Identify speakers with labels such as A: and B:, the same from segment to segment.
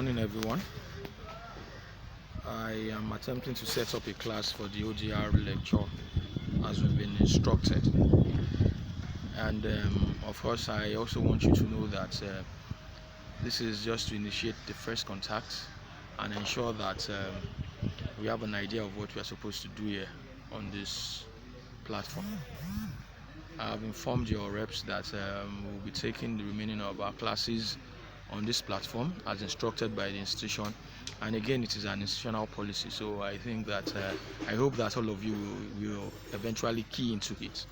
A: morning, everyone. I am attempting to set up a class for the OGR lecture as we've been instructed. And of course, I also want you to know that this is just to initiate the first contact and ensure that we have an idea of what we are supposed to do here on this platform. I have informed your reps that we'll be taking the remaining of our classes on this platform as instructed by the institution, and again it is an institutional policy, so I think that I hope that all of you will eventually key into it,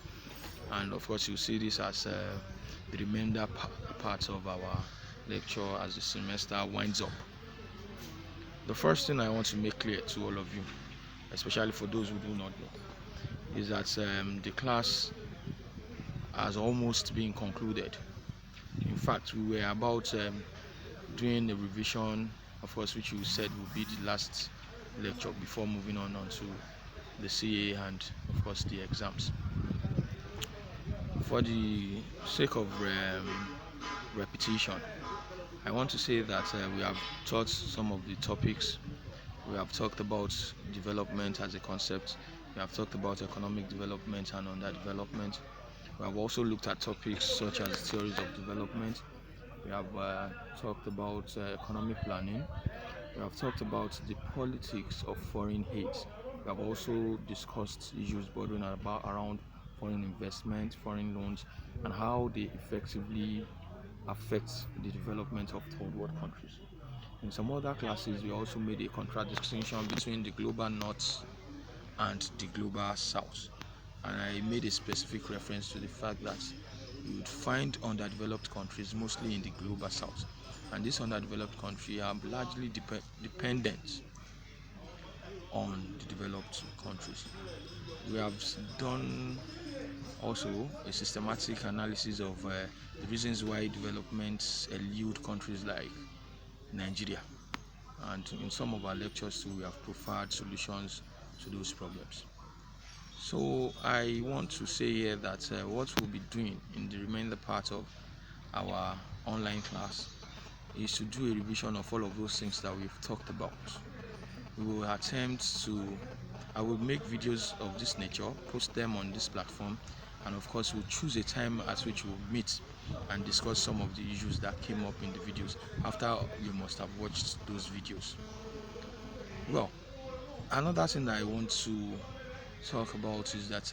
A: and of course you'll see this as the remainder part of our lecture as the semester winds up. The first thing I want to make clear to all of you, especially for those who do not know, is that the class has almost been concluded. In fact, we were about doing a revision, of course, which you said would be the last lecture before moving on to the CA and of course the exams. For the sake of repetition, I want to say that we have taught some of the topics. We have talked about development as a concept. We have talked about economic development and underdevelopment. We have also looked at topics such as theories of development. We have talked about economic planning. We have talked about the politics of foreign aid. We have also discussed issues bordering around foreign investment, foreign loans, and how they effectively affect the development of third world countries. In some other classes, we also made a contradistinction between the global north and the global south. And I made a specific reference to the fact that you would find underdeveloped countries mostly in the global south, and these underdeveloped countries are largely dependent on the developed countries. We have done also a systematic analysis of the reasons why developments elude countries like Nigeria, and in some of our lectures too, we have profiled solutions to those problems. So I want to say here that what we'll be doing in the remainder part of our online class is to do a revision of all of those things that we've talked about. We will attempt to, I will make videos of this nature, post them on this platform, and of course we'll choose a time at which we'll meet and discuss some of the issues that came up in the videos after you must have watched those videos. Well, another thing that I want to talk about is that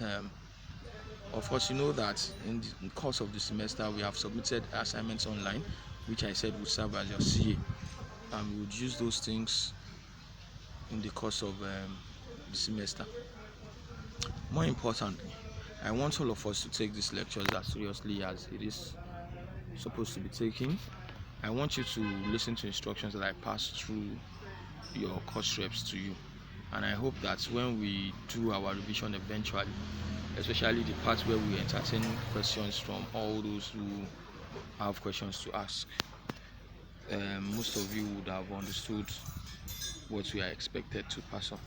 A: of course you know that in the course of the semester we have submitted assignments online, which I said would serve as your CA, and we would use those things in the course of the semester. More importantly, I want all of us to take these lectures as seriously as it is supposed to be taken. I want you to listen to instructions that I pass through your course reps to you, and I hope that when we do our revision eventually, especially the part where we entertain questions from all those who have questions to ask, most of you would have understood what we are expected to pass on.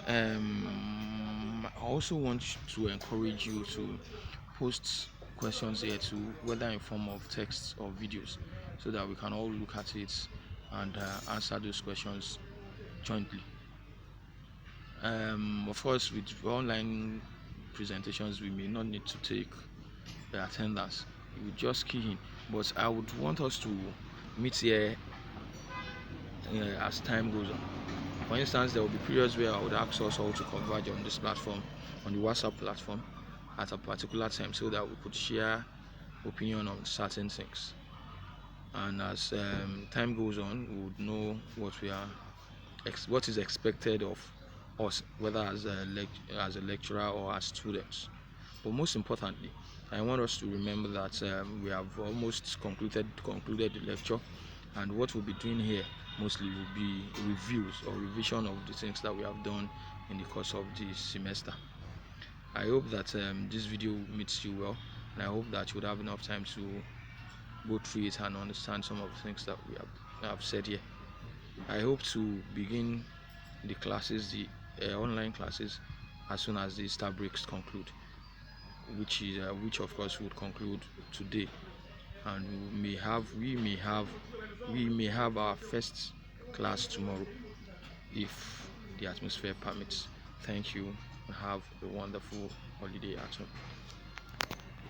A: I also want to encourage you to post questions here too, whether in form of text or videos, so that we can all look at it and answer those questions jointly. Of course, with online presentations, we may not need to take the attendance. You would just key in, but I would want us to meet here as time goes on. For instance, there will be periods where I would ask us all to converge on this platform, on the WhatsApp platform, at a particular time, so that we could share opinion on certain things. And as time goes on, we would know what is expected of us, whether as a lecturer or as students. But most importantly, I want us to remember that we have almost concluded the lecture, and what we'll be doing here mostly will be reviews or revision of the things that we have done in the course of the semester. I hope that this video meets you well, and I hope that you would have enough time to go through it and understand some of the things that we have said here. I hope to begin the classes, the online classes, as soon as the Easter breaks conclude, which of course would conclude today, and we may have We may have our first class tomorrow if the atmosphere permits. Thank you and have a wonderful holiday at home.